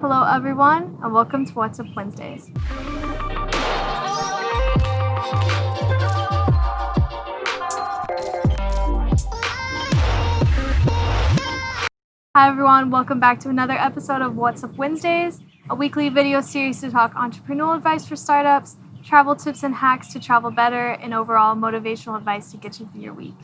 Hello, everyone, and welcome to What's Up Wednesdays. Hi, everyone, welcome back to another episode of What's Up Wednesdays, a weekly video series to talk entrepreneurial advice for startups, travel tips and hacks to travel better, and overall motivational advice to get you through your week.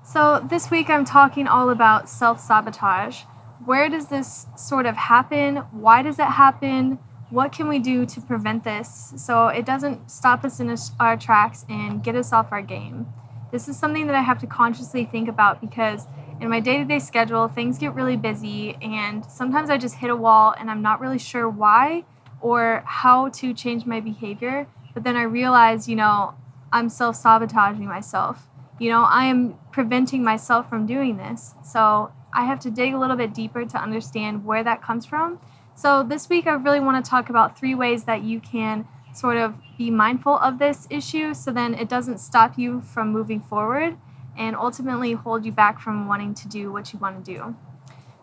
So this week I'm talking all about self-sabotage. Where does this sort of happen? Why does it happen? What can we do to prevent this so it doesn't stop us in our tracks and get us off our game? This is something that I have to consciously think about because in my day-to-day schedule, things get really busy and sometimes I just hit a wall and I'm not really sure why or how to change my behavior. But then I realize, I'm self-sabotaging myself. I am preventing myself from doing this. So I have to dig a little bit deeper to understand where that comes from. So this week, I really want to talk about 3 ways that you can sort of be mindful of this issue so then it doesn't stop you from moving forward and ultimately hold you back from wanting to do what you want to do.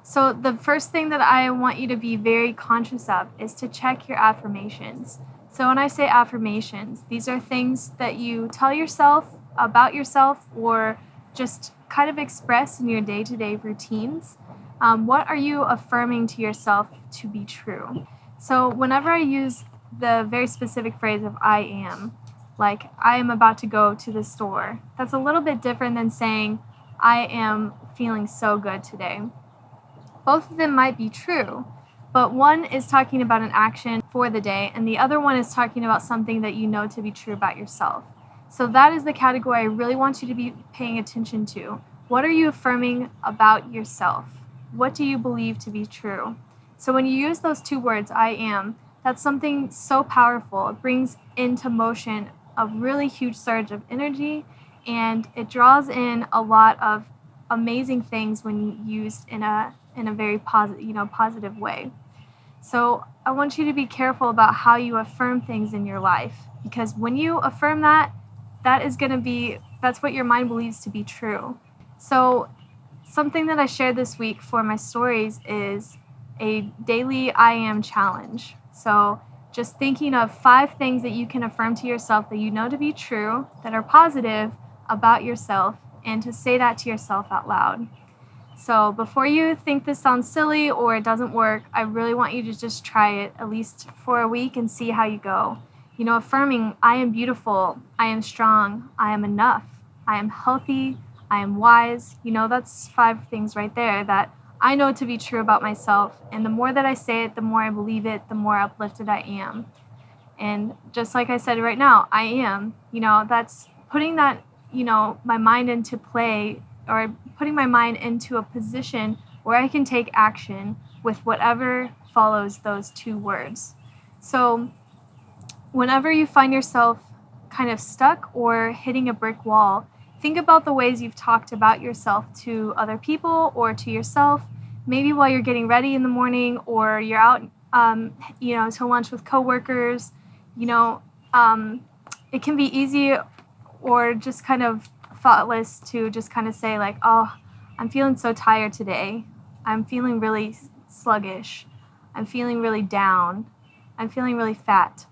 So the first thing that I want you to be very conscious of is to check your affirmations. So when I say affirmations, these are things that you tell yourself about yourself or just kind of express in your day-to-day routines. What are you affirming to yourself to be true? So whenever I use the very specific phrase of I am, like I am about to go to the store, that's a little bit different than saying I am feeling so good today. Both of them might be true, but one is talking about an action for the day and the other one is talking about something that you know to be true about yourself. So that is the category I really want you to be paying attention to. What are you affirming about yourself? What do you believe to be true? So when you use those 2 words, I am, that's something so powerful. It brings into motion a really huge surge of energy and it draws in a lot of amazing things when used in a very positive way. So I want you to be careful about how you affirm things in your life because when you affirm that's what your mind believes to be true. So something that I shared this week for my stories is a daily I am challenge. So just thinking of 5 things that you can affirm to yourself that you know to be true, that are positive about yourself, and to say that to yourself out loud. So before you think this sounds silly or it doesn't work, I really want you to just try it at least for a week and see how you go. Affirming, I am beautiful, I am strong, I am enough, I am healthy, I am wise. That's 5 things right there that I know to be true about myself. And the more that I say it, the more I believe it, the more uplifted I am. And just like I said right now, I am, that's putting that, my mind into play or putting my mind into a position where I can take action with whatever follows those 2 words. So whenever you find yourself kind of stuck or hitting a brick wall, think about the ways you've talked about yourself to other people or to yourself, maybe while you're getting ready in the morning or you're out, to lunch with coworkers. It can be easy or just kind of thoughtless to just kind of say like, oh, I'm feeling so tired today. I'm feeling really sluggish. I'm feeling really down. I'm feeling really fat.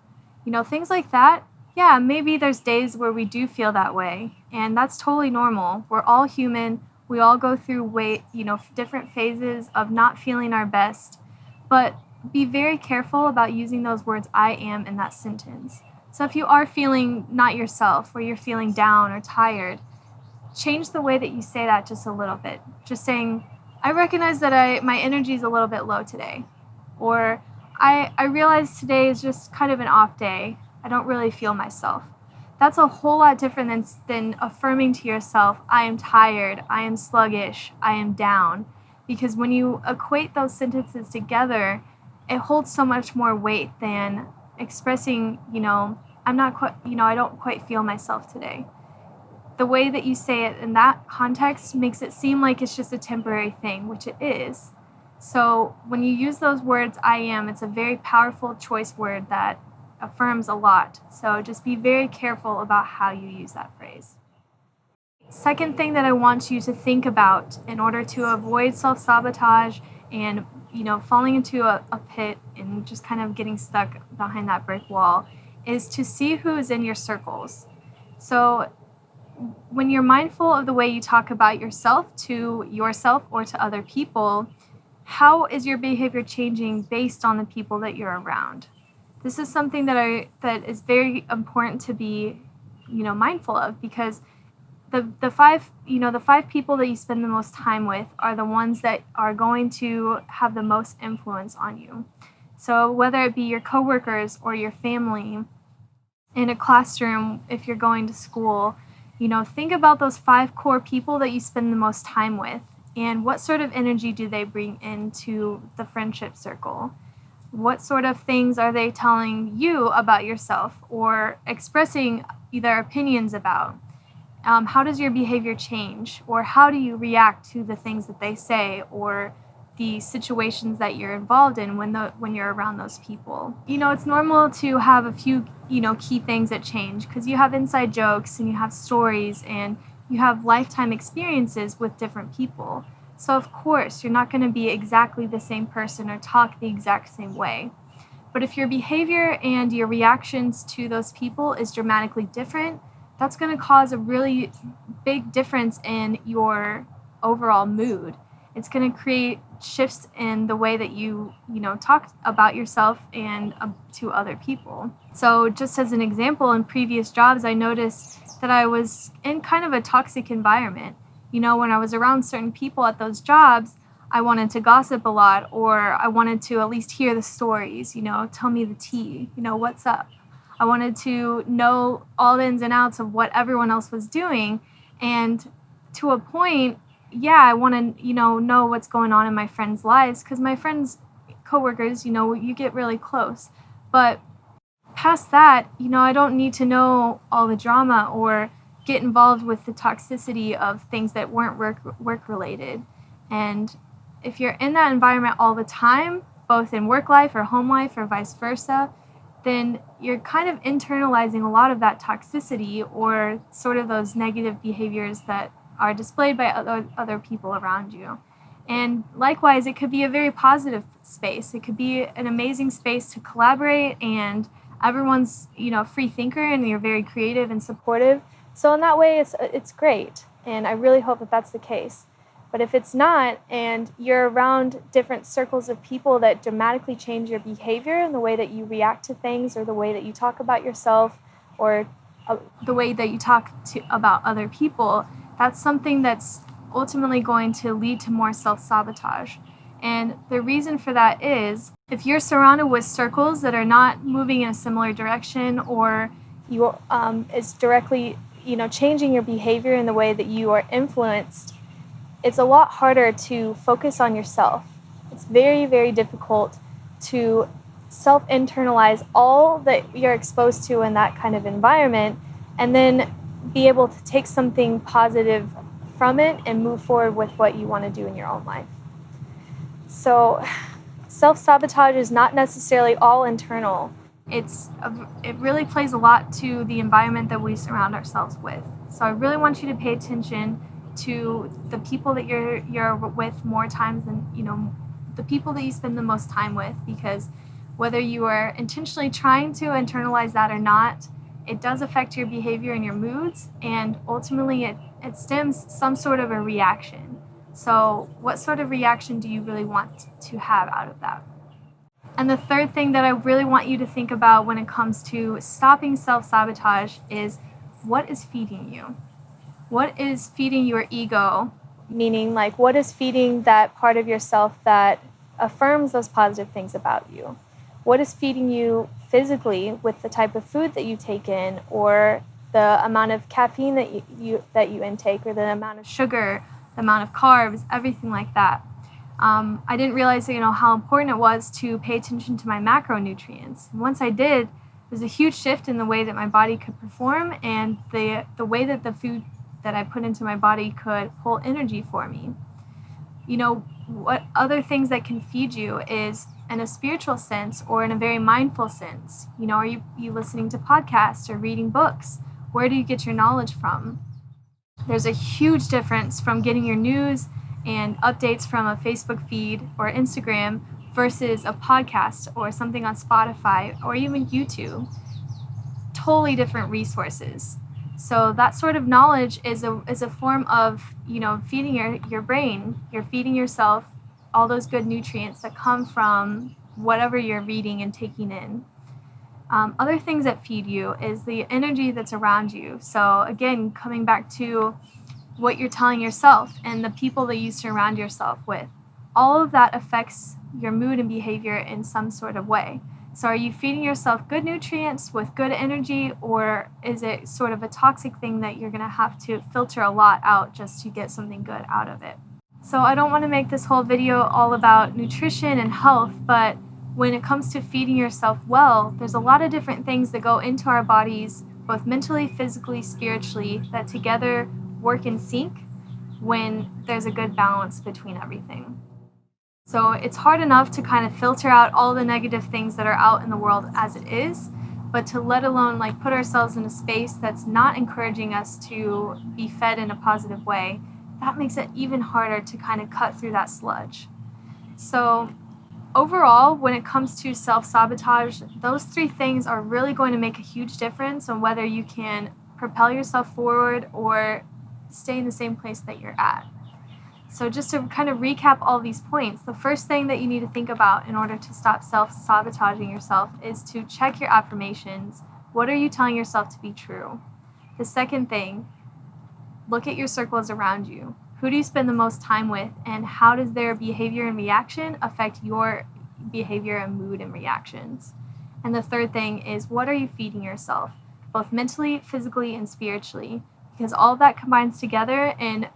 Things like that. Yeah, maybe there's days where we do feel that way, and that's totally normal. We're all human. We all go through different phases of not feeling our best, but be very careful about using those words I am in that sentence. So if you are feeling not yourself or you're feeling down or tired, change the way that you say that just a little bit. Just saying, I recognize that my energy is a little bit low today, or I realize today is just kind of an off day. I don't really feel myself. That's a whole lot different than affirming to yourself, I am tired, I am sluggish, I am down. Because when you equate those sentences together, it holds so much more weight than expressing, I'm not quite, I don't quite feel myself today. The way that you say it in that context makes it seem like it's just a temporary thing, which it is. So when you use those words, I am, it's a very powerful choice word that affirms a lot. So just be very careful about how you use that phrase. Second thing that I want you to think about in order to avoid self-sabotage and falling into a pit and just kind of getting stuck behind that brick wall is to see who is in your circles. So when you're mindful of the way you talk about yourself to yourself or to other people, how is your behavior changing based on the people that you're around? This is something that is very important to be, mindful of, because the five people that you spend the most time with are the ones that are going to have the most influence on you. So whether it be your coworkers or your family, in a classroom, if you're going to school, think about those 5 core people that you spend the most time with and what sort of energy do they bring into the friendship circle? What sort of things are they telling you about yourself or expressing their opinions about? How does your behavior change, or how do you react to the things that they say or the situations that you're involved in when you're around those people? It's normal to have a few key things that change because you have inside jokes and you have stories and you have lifetime experiences with different people. So of course you're not going to be exactly the same person or talk the exact same way. But if your behavior and your reactions to those people is dramatically different, that's going to cause a really big difference in your overall mood. It's going to create shifts in the way that you talk about yourself and to other people. So just as an example, in previous jobs, I noticed that I was in kind of a toxic environment. When I was around certain people at those jobs, I wanted to gossip a lot, or I wanted to at least hear the stories, tell me the tea, what's up. I wanted to know all the ins and outs of what everyone else was doing. And to a point, yeah, I want to, know what's going on in my friends' lives because my friends, coworkers, you get really close. But past that, I don't need to know all the drama or get involved with the toxicity of things that weren't work related. And if you're in that environment all the time, both in work life or home life or vice versa, then you're kind of internalizing a lot of that toxicity or sort of those negative behaviors that are displayed by other people around you. And likewise, it could be a very positive space. It could be an amazing space to collaborate, and everyone's a free thinker and you're very creative and supportive. So in that way, it's great, and I really hope that that's the case. But if it's not, and you're around different circles of people that dramatically change your behavior and the way that you react to things or the way that you talk about yourself or the way that you talk about other people, that's something that's ultimately going to lead to more self-sabotage. And the reason for that is if you're surrounded with circles that are not moving in a similar direction, or you is directly changing your behavior in the way that you are influenced, it's a lot harder to focus on yourself. It's very, very difficult to self-internalize all that you're exposed to in that kind of environment and then be able to take something positive from it and move forward with what you want to do in your own life. So self-sabotage is not necessarily all internal. It really plays a lot to the environment that we surround ourselves with. So I really want you to pay attention to the people that you're with more times than the people that you spend the most time with, because whether you are intentionally trying to internalize that or not, it does affect your behavior and your moods, and ultimately it stems some sort of a reaction. So what sort of reaction do you really want to have out of that? And the third thing that I really want you to think about when it comes to stopping self-sabotage is, what is feeding you? What is feeding your ego? Meaning, like, what is feeding that part of yourself that affirms those positive things about you? What is feeding you physically with the type of food that you take in, or the amount of caffeine that you intake, or the amount of sugar, the amount of carbs, everything like that. I didn't realize how important it was to pay attention to my macronutrients. And once I did, there's a huge shift in the way that my body could perform and the way that the food that I put into my body could pull energy for me. What other things that can feed you is in a spiritual sense or in a very mindful sense. Are you listening to podcasts or reading books? Where do you get your knowledge from? There's a huge difference from getting your news and updates from a Facebook feed or Instagram versus a podcast or something on Spotify or even YouTube. Totally different resources. So that sort of knowledge is a form of, feeding your brain. You're feeding yourself all those good nutrients that come from whatever you're reading and taking in. Other things that feed you is the energy that's around you. So again, coming back to what you're telling yourself and the people that you surround yourself with. All of that affects your mood and behavior in some sort of way. So are you feeding yourself good nutrients with good energy, or is it sort of a toxic thing that you're going to have to filter a lot out just to get something good out of it? So I don't want to make this whole video all about nutrition and health, but when it comes to feeding yourself well, there's a lot of different things that go into our bodies, both mentally, physically, spiritually, that together work in sync when there's a good balance between everything. So it's hard enough to kind of filter out all the negative things that are out in the world as it is, but to let alone put ourselves in a space that's not encouraging us to be fed in a positive way, that makes it even harder to kind of cut through that sludge. So overall, when it comes to self-sabotage, those three things are really going to make a huge difference on whether you can propel yourself forward or stay in the same place that you're at. So just to kind of recap all these points, the first thing that you need to think about in order to stop self-sabotaging yourself is to check your affirmations. What are you telling yourself to be true? The second thing, look at your circles around you. Who do you spend the most time with, and how does their behavior and reaction affect your behavior and mood and reactions? And the third thing is, what are you feeding yourself, both mentally, physically, and spiritually? Because all of that combines together and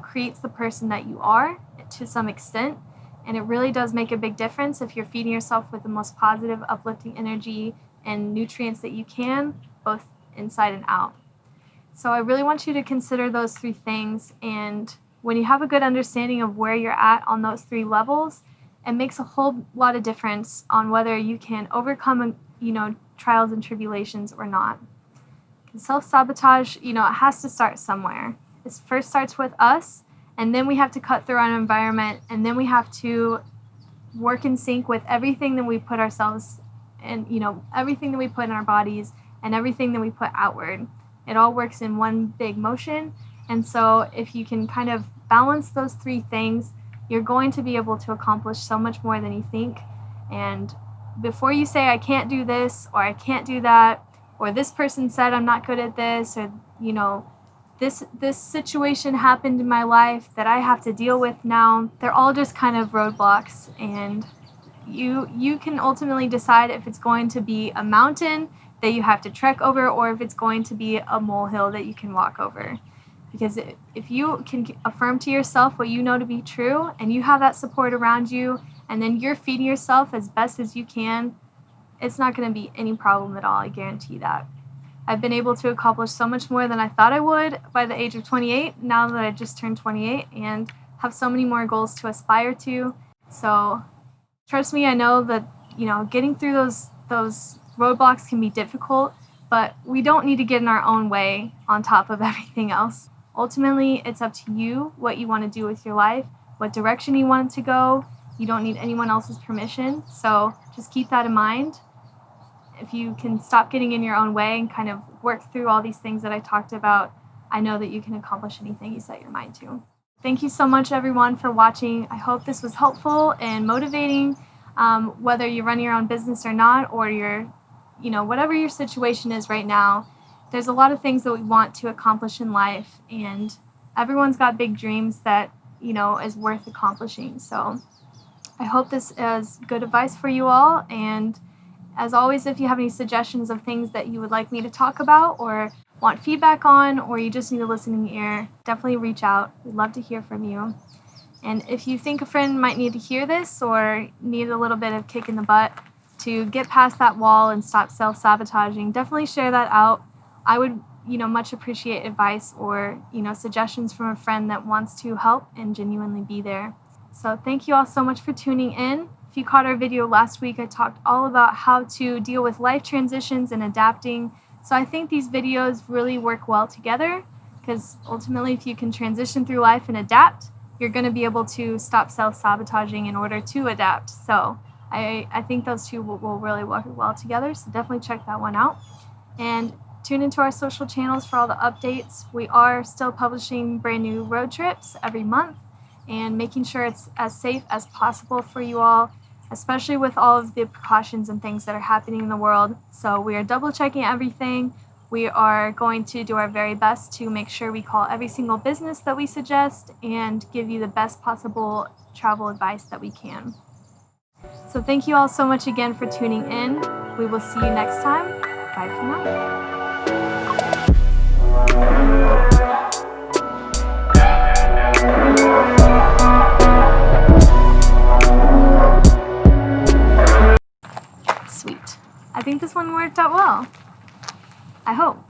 creates the person that you are to some extent. And it really does make a big difference if you're feeding yourself with the most positive, uplifting energy and nutrients that you can, both inside and out. So I really want you to consider those three things. And when you have a good understanding of where you're at on those three levels, it makes a whole lot of difference on whether you can overcome, trials and tribulations or not. Self-sabotage, it has to start somewhere. It first starts with us, and then we have to cut through our environment, and then we have to work in sync with everything that we put ourselves and everything that we put in our bodies and everything that we put outward. It all works in one big motion. And so if you can kind of balance those three things, you're going to be able to accomplish so much more than you think. And before you say, I can't do this, or I can't do that, or this person said I'm not good at this, or this situation happened in my life that I have to deal with now, they're all just kind of roadblocks. And you can ultimately decide if it's going to be a mountain that you have to trek over, or if it's going to be a molehill that you can walk over. Because if you can affirm to yourself what you know to be true, and you have that support around you, and then you're feeding yourself as best as you can, it's not going to be any problem at all, I guarantee that. I've been able to accomplish so much more than I thought I would by the age of 28, now that I just turned 28, and have so many more goals to aspire to. So trust me, I know that, getting through those roadblocks can be difficult, but we don't need to get in our own way on top of everything else. Ultimately, it's up to you what you want to do with your life, what direction you want it to go. You don't need anyone else's permission, so just keep that in mind. If you can stop getting in your own way and kind of work through all these things that I talked about, I know that you can accomplish anything you set your mind to. Thank you so much, everyone, for watching. I hope this was helpful and motivating, whether you're running your own business or not, or you're, whatever your situation is right now. There's a lot of things that we want to accomplish in life, and everyone's got big dreams that, is worth accomplishing. So I hope this is good advice for you all. And as always, if you have any suggestions of things that you would like me to talk about or want feedback on, or you just need a listening ear, definitely reach out. We'd love to hear from you. And if you think a friend might need to hear this or need a little bit of kick in the butt to get past that wall and stop self-sabotaging, definitely share that out. I would, much appreciate advice or, suggestions from a friend that wants to help and genuinely be there. So thank you all so much for tuning in. If you caught our video last week, I talked all about how to deal with life transitions and adapting. So I think these videos really work well together. because ultimately if you can transition through life and adapt, you're going to be able to stop self-sabotaging in order to adapt. So I think those two will really work well together, so definitely check that one out. And tune into our social channels for all the updates. We are still publishing brand new road trips every month and making sure it's as safe as possible for you all, especially with all of the precautions and things that are happening in the world. So we are double checking everything. We are going to do our very best to make sure we call every single business that we suggest and give you the best possible travel advice that we can. So thank you all so much again for tuning in. We will see you next time. Bye for now. Sweet. I think this one worked out well. I hope.